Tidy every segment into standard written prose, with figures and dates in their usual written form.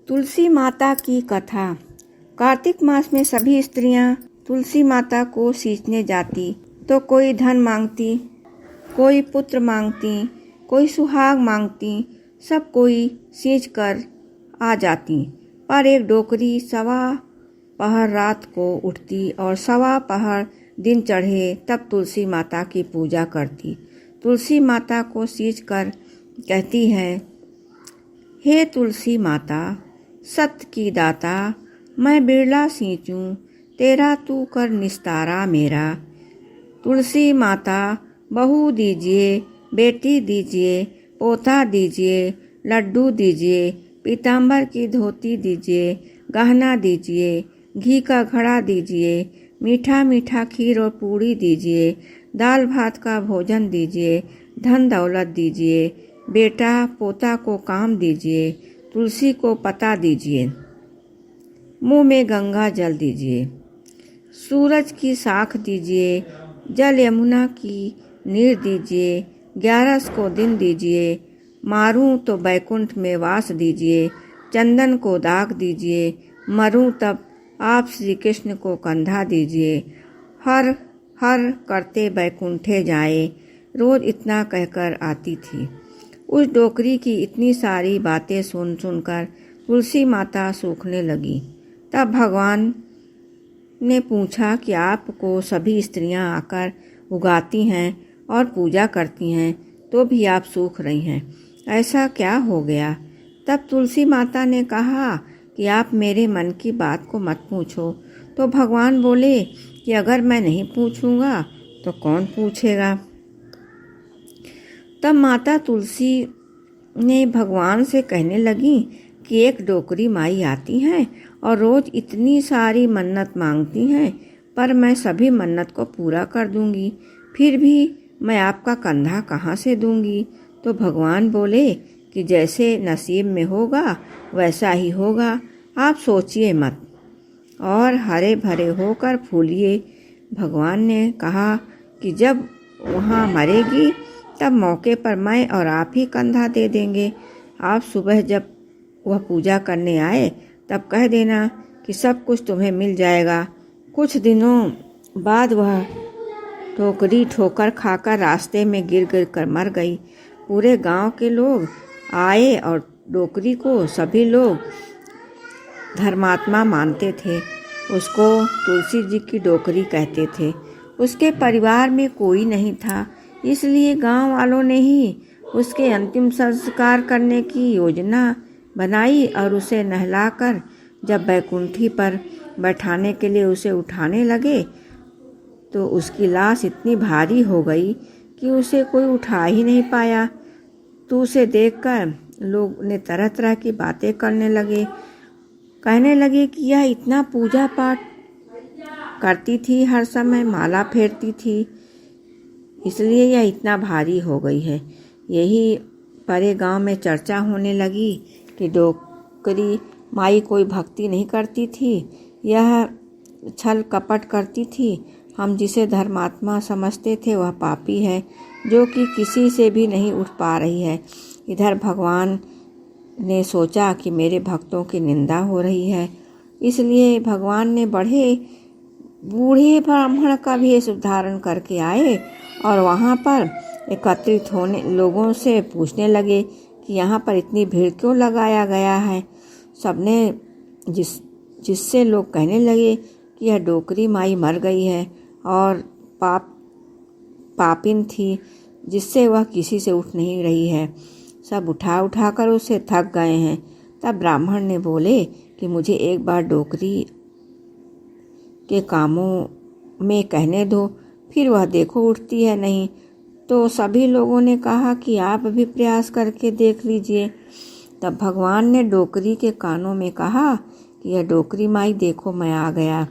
तुलसी माता की कथा। कार्तिक मास में सभी स्त्रियां तुलसी माता को सींचने जाती तो कोई धन मांगती, कोई पुत्र मांगती, कोई सुहाग मांगती। सब कोई सींच कर आ जाती, पर एक डोकरी सवा पहर रात को उठती और सवा पहर दिन चढ़े तब तुलसी माता की पूजा करती। तुलसी माता को सींच कर कहती है, हे तुलसी माता सत्य की दाता, मैं बिरला सींचूं तेरा तू कर निस्तारा मेरा। तुलसी माता बहू दीजिए, बेटी दीजिए, पोता दीजिए, लड्डू दीजिए, पीताम्बर की धोती दीजिए, गहना दीजिए, घी का घड़ा दीजिए, मीठा मीठा खीर और पूड़ी दीजिए, दाल भात का भोजन दीजिए, धन दौलत दीजिए, बेटा पोता को काम दीजिए, तुलसी को पता दीजिए, मुंह में गंगा जल दीजिए, सूरज की साख दीजिए, जल यमुना की नीर दीजिए, 11 को दिन दीजिए, मारूं तो बैकुंठ में वास दीजिए, चंदन को दाग दीजिए, मरूं तब आप श्री कृष्ण को कंधा दीजिए, हर हर करते बैकुंठे जाए। रोज इतना कहकर आती थी। उस डोकरी की इतनी सारी बातें सुन सुनकर तुलसी माता सूखने लगी। तब भगवान ने पूछा कि आपको सभी स्त्रियां आकर उगाती हैं और पूजा करती हैं, तो भी आप सूख रही हैं, ऐसा क्या हो गया? तब तुलसी माता ने कहा कि आप मेरे मन की बात को मत पूछो। तो भगवान बोले कि अगर मैं नहीं पूछूंगा तो कौन पूछेगा? तब माता तुलसी ने भगवान से कहने लगी कि एक डोकरी माई आती हैं और रोज इतनी सारी मन्नत मांगती हैं, पर मैं सभी मन्नत को पूरा कर दूंगी, फिर भी मैं आपका कंधा कहाँ से दूंगी? तो भगवान बोले कि जैसे नसीब में होगा वैसा ही होगा, आप सोचिए मत और हरे भरे होकर फूलिए। भगवान ने कहा कि जब वहाँ मरेगी तब मौके पर मैं और आप ही कंधा दे देंगे। आप सुबह जब वह पूजा करने आए तब कह देना कि सब कुछ तुम्हें मिल जाएगा। कुछ दिनों बाद वह ठोकरी ठोकर खाकर रास्ते में गिर गिर कर मर गई। पूरे गांव के लोग आए और डोकरी को सभी लोग धर्मात्मा मानते थे। उसको तुलसी जी की डोकरी कहते थे। उसके परिवार में कोई नहीं था, इसलिए गांव वालों ने ही उसके अंतिम संस्कार करने की योजना बनाई और उसे नहलाकर जब बैकुंठी पर बैठाने के लिए उसे उठाने लगे तो उसकी लाश इतनी भारी हो गई कि उसे कोई उठा ही नहीं पाया। तो उसे देखकर लोग ने तरह तरह की बातें करने लगे, कहने लगे कि यह इतना पूजा पाठ करती थी, हर समय माला फेरती थी, इसलिए यह इतना भारी हो गई है। यही परे गांव में चर्चा होने लगी कि डोकरी माई कोई भक्ति नहीं करती थी, यह छल कपट करती थी। हम जिसे धर्मात्मा समझते थे वह पापी है, जो कि किसी से भी नहीं उठ पा रही है। इधर भगवान ने सोचा कि मेरे भक्तों की निंदा हो रही है, इसलिए भगवान ने बूढ़े ब्राह्मण का भेष धारण करके आए और वहाँ पर एकत्रित होने लोगों से पूछने लगे कि यहाँ पर इतनी भीड़ क्यों लगाया गया है। सबने जिससे लोग कहने लगे कि यह डोकरी माई मर गई है और पापिन थी, जिससे वह किसी से उठ नहीं रही है। सब उठा उठा कर उसे थक गए हैं। तब ब्राह्मण ने बोले कि मुझे एक बार डोकरी के कामों में कहने दो, फिर वह देखो उठती है नहीं। तो सभी लोगों ने कहा कि आप भी प्रयास करके देख लीजिए। तब भगवान ने डोकरी के कानों में कहा कि यह डोकरी माई देखो मैं आ गया।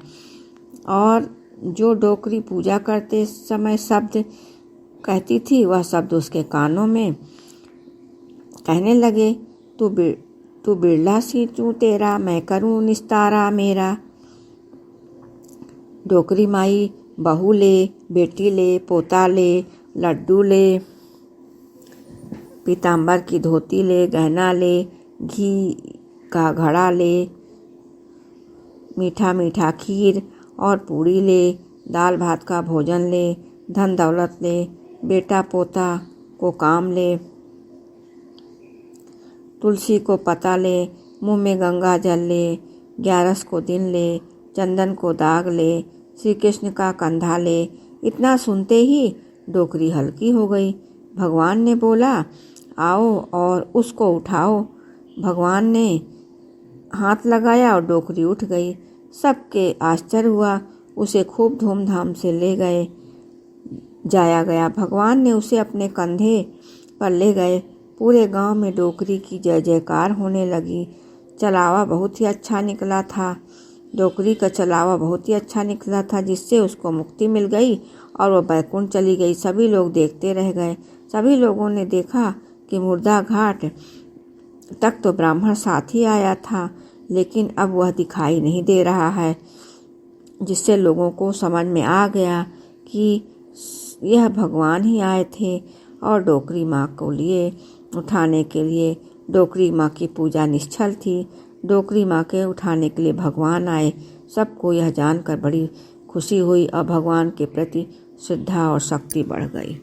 और जो डोकरी पूजा करते समय शब्द कहती थी वह शब्द उसके कानों में कहने लगे, तू बिरला सींचूं तेरा, मैं करूं निस्तारा मेरा। डोकरी माई बहू ले, बेटी ले, पोता ले, लड्डू ले, पीताम्बर की धोती ले, गहना ले, घी का घड़ा ले, मीठा मीठा खीर और पूड़ी ले, दाल भात का भोजन ले, धन दौलत ले, बेटा पोता को काम ले, तुलसी को पता ले, मुंह में गंगा जल ले, 11 को दिन ले, चंदन को दाग ले, श्री कृष्ण का कंधा ले। इतना सुनते ही डोकरी हल्की हो गई। भगवान ने बोला, आओ और उसको उठाओ। भगवान ने हाथ लगाया और डोकरी उठ गई। सबके आश्चर्य हुआ। उसे खूब धूमधाम से ले गए जाया गया। भगवान ने उसे अपने कंधे पर ले गए। पूरे गांव में डोकरी की जय जयकार होने लगी। चलावा बहुत ही अच्छा निकला था। डोकरी का चलावा बहुत ही अच्छा निकला था, जिससे उसको मुक्ति मिल गई और वह बैकुंठ चली गई। सभी लोग देखते रह गए। सभी लोगों ने देखा कि मुर्दा घाट तक तो ब्राह्मण साथ ही आया था, लेकिन अब वह दिखाई नहीं दे रहा है, जिससे लोगों को समझ में आ गया कि यह भगवान ही आए थे और डोकरी माँ को लिए उठाने के लिए। डोकरी माँ की पूजा निश्चल थी। डोकरी माँ के उठाने के लिए भगवान आए। सबको यह जानकर बड़ी खुशी हुई और भगवान के प्रति श्रद्धा और शक्ति बढ़ गई।